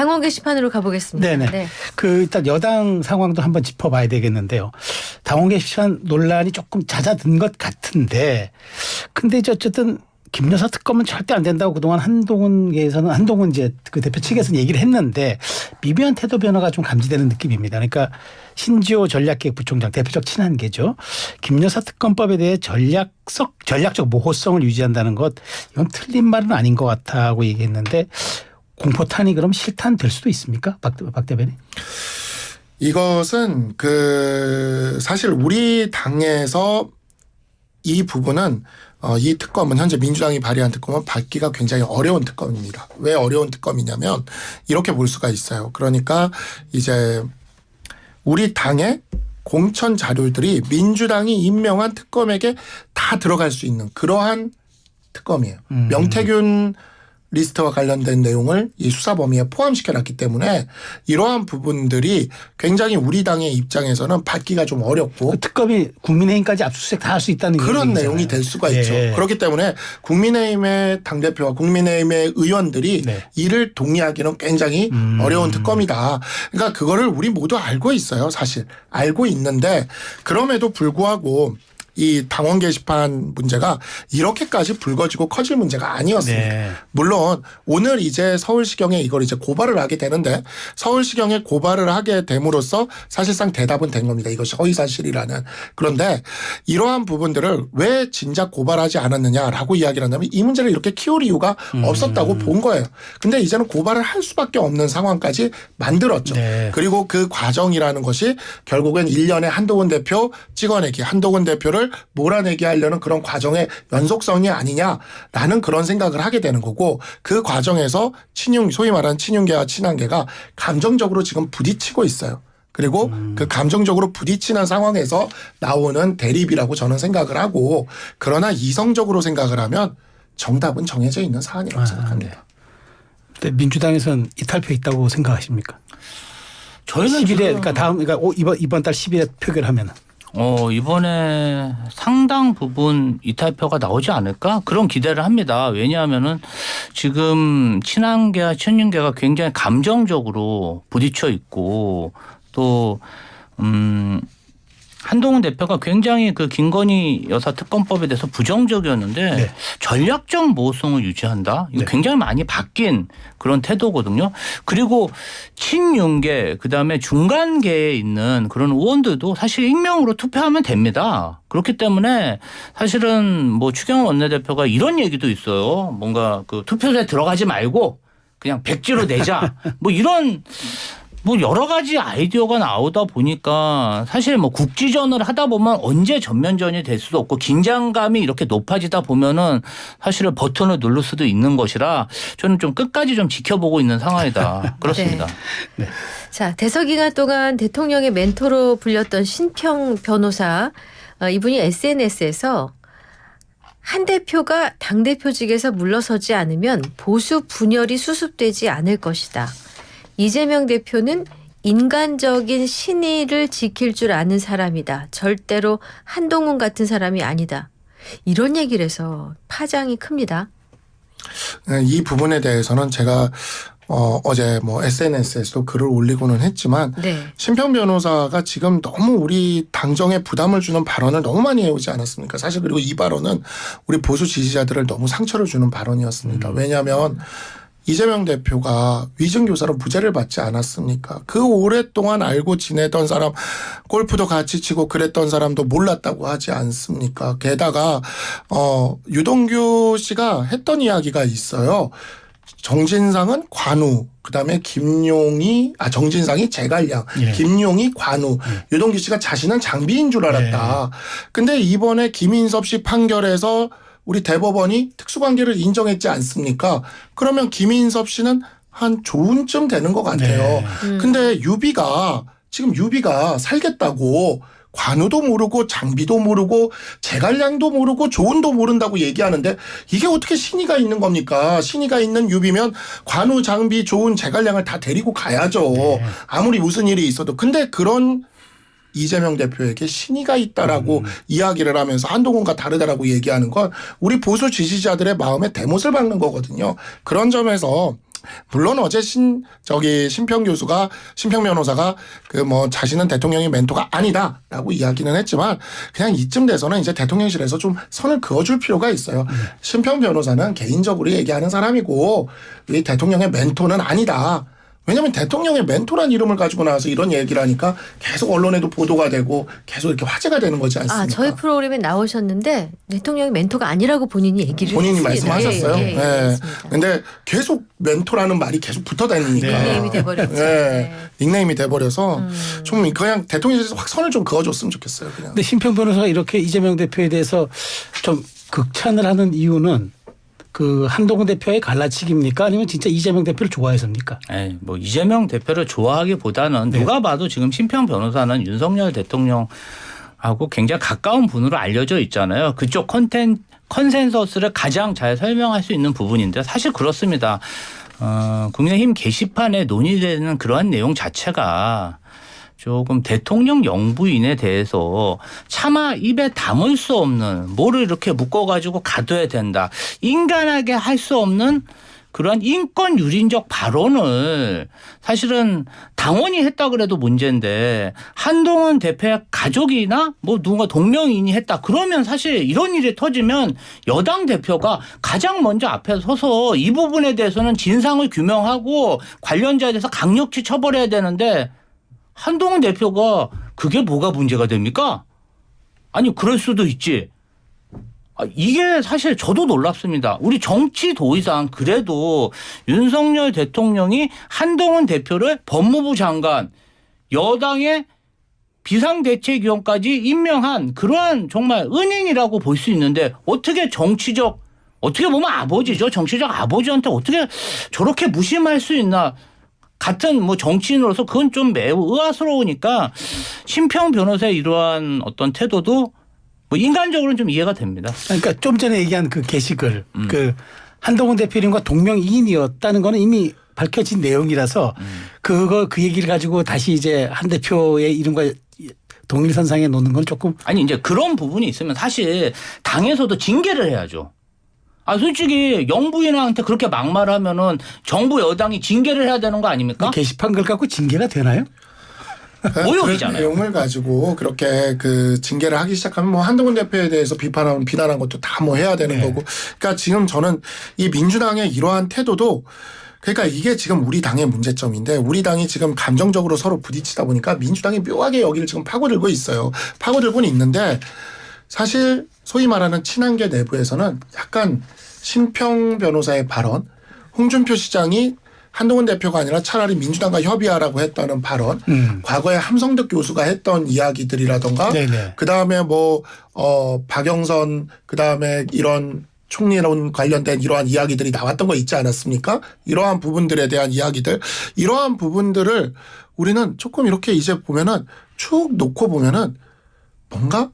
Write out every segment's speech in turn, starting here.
당원 게시판으로 가보겠습니다. 네네. 네. 일단 여당 상황도 한번 짚어봐야 되겠는데요. 당원 게시판 논란이 조금 잦아든 것 같은데, 근데 이제 어쨌든 김 여사 특검은 절대 안 된다고 그동안 한동훈 이제 그 대표 측에서는 얘기를 했는데 미묘한 태도 변화가 좀 감지되는 느낌입니다. 그러니까 신지호 전략기획부총장 대표적 친한계죠. 김 여사 특검법에 대해 전략적 모호성을 유지한다는 것, 이건 틀린 말은 아닌 것 같다고 얘기했는데 공포탄이 그럼 실탄 될 수도 있습니까? 박 대변인. 이것은 사실 우리 당에서 이 부분은 이 특검은 현재 민주당이 발의한 특검은 받기가 굉장히 어려운 특검입니다. 왜 어려운 특검이냐면 이렇게 볼 수가 있어요. 그러니까 이제 우리 당의 공천 자료들이 민주당이 임명한 특검에게 다 들어갈 수 있는 그러한 특검이에요. 명태균 리스트와 관련된 내용을 이 수사 범위에 포함시켜놨기 때문에 이러한 부분들이 굉장히 우리 당의 입장에서는 받기가 좀 어렵고 그 특검이 국민의힘까지 압수수색 다 할 수 있다는 그런 얘기잖아요. 내용이 될 수가 예. 있죠. 그렇기 때문에 국민의힘의 당대표와 국민의힘의 의원들이 네. 이를 동의하기는 굉장히 어려운 특검이다. 그러니까 그거를 우리 모두 알고 있어요. 사실 알고 있는데 그럼에도 불구하고 이 당원 게시판 문제가 이렇게까지 불거지고 커질 문제가 아니었습니다. 네. 물론 오늘 이제 서울시경에 이걸 이제 고발을 하게 되는데 서울시경에 고발을 하게 됨으로써 사실상 대답은 된 겁니다. 이것이 허위사실이라는. 그런데 이러한 부분들을 왜 진작 고발하지 않았느냐라고 이야기를 한다면 이 문제를 이렇게 키울 이유가 없었다고 본 거예요. 근데 이제는 고발을 할 수밖에 없는 상황까지 만들었죠. 네. 그리고 그 과정이라는 것이 결국엔 1년에 한동훈 대표 찍어내기, 한동훈 대표를 몰아내게 하려는 그런 과정의 연속성이 아니냐라는 그런 생각을 하게 되는 거고 그 과정에서 소위 말하는 친윤계와 친한계가 감정적으로 지금 부딪히고 있어요. 그리고 그 감정적으로 부딪히는 상황에서 나오는 대립이라고 저는 생각을 하고 그러나 이성적으로 생각을 하면 정답은 정해져 있는 사안이라고 생각합니다. 네. 민주당에서는 이탈표 있다고 생각하십니까? 저희는 10일에 그러니까 이번 달 10일에 표결하면은. 이번에 상당 부분 이탈표가 나오지 않을까 그런 기대를 합니다. 왜냐하면은 지금 친한계와 친윤계가 굉장히 감정적으로 부딪혀 있고 또 한동훈 대표가 굉장히 그 김건희 여사 특검법에 대해서 부정적이었는데 네. 전략적 모성을 유지한다. 이거 네. 굉장히 많이 바뀐 그런 태도거든요. 그리고 친윤계 그다음에 중간계에 있는 그런 의원들도 사실 익명으로 투표하면 됩니다. 그렇기 때문에 사실은 뭐 추경호 원내대표가 이런 얘기도 있어요. 뭔가 그 투표소에 들어가지 말고 그냥 백지로 내자. 뭐 이런 뭐 여러 가지 아이디어가 나오다 보니까 사실 뭐 국지전을 하다 보면 언제 전면전이 될 수도 없고 긴장감이 이렇게 높아지다 보면은 사실은 버튼을 누를 수도 있는 것이라 저는 좀 끝까지 좀 지켜보고 있는 상황이다. 그렇습니다. 네. 자, 대서 기간 동안 대통령의 멘토로 불렸던 신평 변호사 이분이 SNS에서 한 대표가 당대표직에서 물러서지 않으면 보수 분열이 수습되지 않을 것이다. 이재명 대표는 인간적인 신의를 지킬 줄 아는 사람이다. 절대로 한동훈 같은 사람이 아니다. 이런 얘기를 해서 파장이 큽니다. 이 부분에 대해서는 제가 어제 뭐 SNS에서도 글을 올리고는 했지만 네. 신평 변호사가 지금 너무 우리 당정에 부담을 주는 발언을 너무 많이 해오지 않았습니까? 사실 그리고 이 발언은 우리 보수 지지자들을 너무 상처를 주는 발언이었습니다. 왜냐하면 이재명 대표가 위증교사로 무죄를 받지 않았습니까? 그 오랫동안 알고 지내던 사람, 골프도 같이 치고 그랬던 사람도 몰랐다고 하지 않습니까? 게다가 유동규 씨가 했던 이야기가 있어요. 정진상은 관우, 그다음에 정진상이 제갈량, 예. 김용이 관우, 유동규 씨가 자신은 장비인 줄 알았다. 근데 이번에 김인섭 씨 판결에서 우리 대법원이 특수관계를 인정했지 않습니까? 그러면 김인섭 씨는 한 조은쯤 되는 것 같아요. 네. 근데 유비가 살겠다고 관우도 모르고 장비도 모르고 제갈량도 모르고 조은도 모른다고 얘기하는데 이게 어떻게 신의가 있는 겁니까? 신의가 있는 유비면 관우, 장비, 조은, 제갈량을 다 데리고 가야죠. 네. 아무리 무슨 일이 있어도. 근데 그런 이재명 대표에게 신의가 있다라고 이야기를 하면서 한동훈과 다르다라고 얘기하는 건 우리 보수 지지자들의 마음에 대못을 박는 거거든요. 그런 점에서 물론 어제 심평 변호사가 그 뭐 자신은 대통령의 멘토가 아니다라고 이야기는 했지만 그냥 이쯤 돼서는 이제 대통령실에서 좀 선을 그어줄 필요가 있어요. 심평 변호사는 개인적으로 얘기하는 사람이고 이 대통령의 멘토는 아니다. 왜냐하면 대통령의 멘토란 이름을 가지고 나와서 이런 얘기를 하니까 계속 언론에도 보도가 되고 계속 이렇게 화제가 되는 거지 않습니까? 저희 프로그램에 나오셨는데 대통령이 멘토가 아니라고 본인이 얘기를 본인이 했습니다. 말씀하셨어요. 예, 맞습니다. 근데 계속 멘토라는 말이 계속 붙어 다니니까. 닉네임이 돼버렸죠. 닉네임이 돼버려서 좀 그냥 대통령실에서 확 선을 좀 그어줬으면 좋겠어요. 그냥. 근데 심평 변호사가 이렇게 이재명 대표에 대해서 좀 극찬을 하는 이유는 그 한동훈 대표의 갈라치기입니까? 아니면 진짜 이재명 대표를 좋아해서입니까? 에이, 뭐 이재명 대표를 좋아하기보다는 누가 봐도 지금 심평 변호사는 윤석열 대통령하고 굉장히 가까운 분으로 알려져 있잖아요. 그쪽 컨센서스를 가장 잘 설명할 수 있는 부분인데 사실 그렇습니다. 국민의힘 게시판에 논의되는 그러한 내용 자체가 조금 대통령 영부인에 대해서 차마 입에 담을 수 없는 뭐를 이렇게 묶어가지고 가둬야 된다. 인간하게 할 수 없는 그러한 인권 유린적 발언을 사실은 당원이 했다 그래도 문제인데 한동훈 대표의 가족이나 뭐 누군가 동명이인이 했다. 그러면 사실 이런 일이 터지면 여당 대표가 가장 먼저 앞에 서서 이 부분에 대해서는 진상을 규명하고 관련자에 대해서 강력히 처벌해야 되는데 한동훈 대표가 그게 뭐가 문제가 됩니까? 아니 그럴 수도 있지. 이게 사실 저도 놀랍습니다. 우리 정치 도의상 그래도 윤석열 대통령이 한동훈 대표를 법무부 장관 여당의 비상대책위원까지 임명한 그러한 정말 은인이라고 볼 수 있는데 어떻게 어떻게 보면 아버지죠. 정치적 아버지한테 어떻게 저렇게 무심할 수 있나. 같은 뭐 정치인으로서 그건 좀 매우 의아스러우니까 심평 변호사의 이러한 어떤 태도도 뭐 인간적으로는 좀 이해가 됩니다. 그러니까 좀 전에 얘기한 그 게시글 그 한동훈 대표 이름과 동명이인이었다는 거는 이미 밝혀진 내용이라서 그 얘기를 가지고 다시 이제 한 대표의 이름과 동일선상에 놓는 건 조금 아니 이제 그런 부분이 있으면 사실 당에서도 징계를 해야죠. 솔직히 영부인한테 그렇게 막말하면은 정부 여당이 징계를 해야 되는 거 아닙니까? 게시판 글 갖고 징계가 되나요? 모욕이잖아요. 그 내용을 가지고 그렇게 그 징계를 하기 시작하면 뭐 한동훈 대표에 대해서 비난한 것도 다 뭐 해야 되는 거고. 그러니까 지금 저는 이 민주당의 이러한 태도도 그러니까 이게 지금 우리 당의 문제점인데 우리 당이 지금 감정적으로 서로 부딪히다 보니까 민주당이 묘하게 여기를 지금 파고들고 있어요. 파고들고는 있는데 사실 소위 말하는 친한계 내부에서는 약간 심평 변호사의 발언, 홍준표 시장이 한동훈 대표가 아니라 차라리 민주당과 협의하라고 했다는 발언, 과거에 함성득 교수가 했던 이야기들이라던가, 그다음에 박영선, 그다음에 이런 총리론 관련된 이러한 이야기들이 나왔던 거 있지 않았습니까? 이러한 부분들에 대한 이야기들, 이러한 부분들을 우리는 조금 이렇게 이제 보면은 쭉 놓고 보면은 뭔가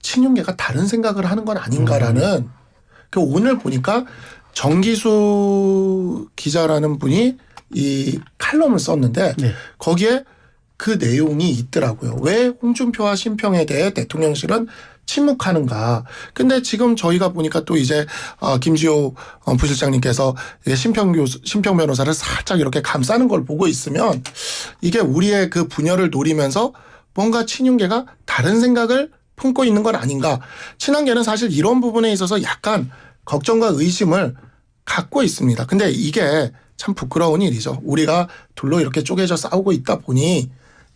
친윤계가 다른 생각을 하는 건 아닌가라는 그 오늘 보니까 정기수 기자라는 분이 이 칼럼을 썼는데 거기에 그 내용이 있더라고요. 왜 홍준표와 심평에 대해 대통령실은 침묵하는가. 근데 지금 저희가 보니까 또 이제 김지호 부실장님께서 심평 변호사를 살짝 이렇게 감싸는 걸 보고 있으면 이게 우리의 그 분열을 노리면서 뭔가 친윤계가 다른 생각을 품고 있는 건 아닌가. 친한계는 사실 이런 부분에 있어서 약간 걱정과 의심을 갖고 있습니다. 근데 이게 참 부끄러운 일이죠. 우리가 둘로 이렇게 쪼개져 싸우고 있다 보니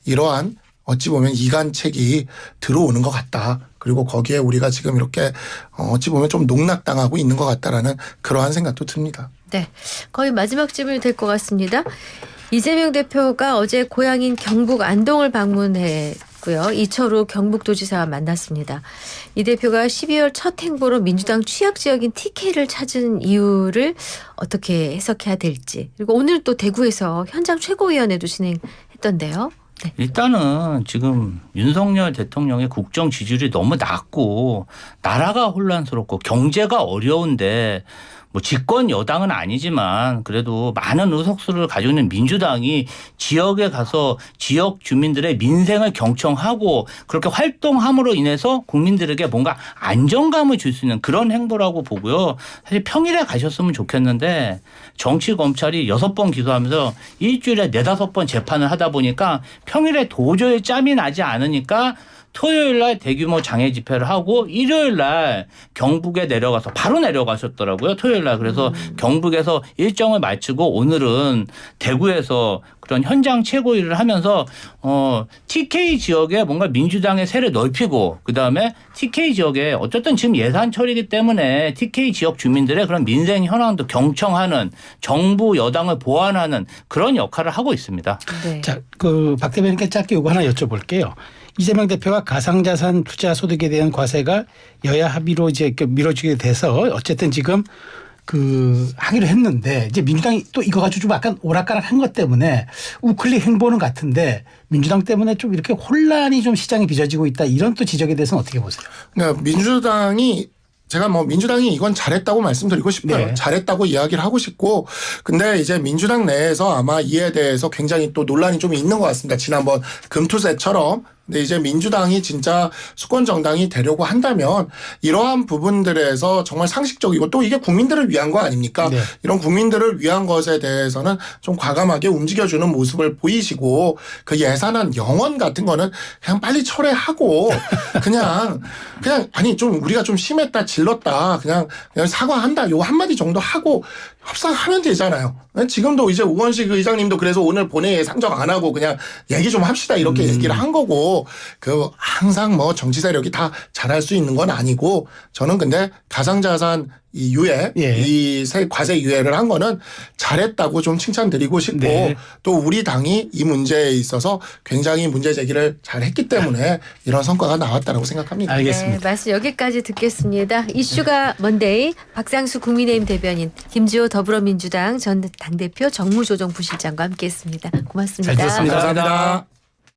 이러한 어찌 보면 이간책이 들어오는 것 같다. 그리고 거기에 우리가 지금 이렇게 어찌 보면 좀 농락당하고 있는 것 같다라는 그러한 생각도 듭니다. 네, 거의 마지막 질문이 될 것 같습니다. 이재명 대표가 어제 고향인 경북 안동을 방문했고요. 이철우 경북도지사와 만났습니다. 이 대표가 12월 첫 행보로 민주당 취약 지역인 TK를 찾은 이유를 어떻게 해석해야 될지. 그리고 오늘 또 대구에서 현장 최고위원회도 진행했던데요. 네. 일단은 지금 윤석열 대통령의 국정 지지율이 너무 낮고 나라가 혼란스럽고 경제가 어려운데 뭐 집권 여당은 아니지만 그래도 많은 의석수를 가지고 있는 민주당이 지역에 가서 지역 주민들의 민생을 경청하고 그렇게 활동함으로 인해서 국민들에게 뭔가 안정감을 줄 수 있는 그런 행보라고 보고요. 사실 평일에 가셨으면 좋겠는데 정치 검찰이 6번 기소하면서 일주일에 4-5번 재판을 하다 보니까 평일에 도저히 짬이 나지 않으니까 토요일 날 대규모 장애 집회를 하고 일요일 날 경북에 내려가서 바로 내려가셨더라고요. 토요일 날. 그래서 경북에서 일정을 마치고 오늘은 대구에서 그런 현장 최고위를 하면서 TK 지역에 뭔가 민주당의 세를 넓히고 그다음에 TK 지역에 어쨌든 지금 예산 처리이기 때문에 TK 지역 주민들의 그런 민생 현황도 경청하는 정부 여당을 보완하는 그런 역할을 하고 있습니다. 네. 자, 박 대변인께 짧게 이거 하나 여쭤볼게요. 이재명 대표가 가상자산 투자 소득에 대한 과세가 여야 합의로 이제 미뤄지게 돼서 어쨌든 지금 하기로 했는데 이제 민주당이 또 이거 가지고 좀 약간 오락가락한 것 때문에 우클릭 행보는 같은데 민주당 때문에 좀 이렇게 혼란이 좀 시장에 빚어지고 있다 이런 또 지적에 대해서는 어떻게 보세요? 그러니까 제가 민주당이 이건 잘했다고 말씀드리고 싶어요. 네. 잘했다고 이야기를 하고 싶고 근데 이제 민주당 내에서 아마 이에 대해서 굉장히 또 논란이 좀 있는 것 같습니다. 지난번 금투세처럼. 근데 이제 민주당이 진짜 수권 정당이 되려고 한다면 이러한 부분들에서 정말 상식적이고 또 이게 국민들을 위한 거 아닙니까? 네. 이런 국민들을 위한 것에 대해서는 좀 과감하게 움직여주는 모습을 보이시고 그 예산안 영원 같은 거는 그냥 빨리 철회하고 그냥 아니 좀 우리가 좀 심했다 질렀다 그냥 사과한다 요 한마디 정도 하고 협상하면 되잖아요. 지금도 이제 우원식 의장님도 그래서 오늘 본회의에 상정 안 하고 그냥 얘기 좀 합시다 이렇게 얘기를 한 거고 항상 정치 세력이 다 잘할 수 있는 건 아니고 저는 근데 가상자산 이 유예, 예. 이 과세 유예를 한 거는 잘했다고 좀 칭찬드리고 싶고 네. 또 우리 당이 이 문제에 있어서 굉장히 문제 제기를 잘했기 때문에 이런 성과가 나왔다고 생각합니다. 알겠습니다. 네, 말씀 여기까지 듣겠습니다. 이슈가 먼데이 박상수 국민의힘 대변인 김지호 더불어민주당 전 당대표 정무조정부실장과 함께했습니다. 고맙습니다. 잘 들었습니다. 감사합니다.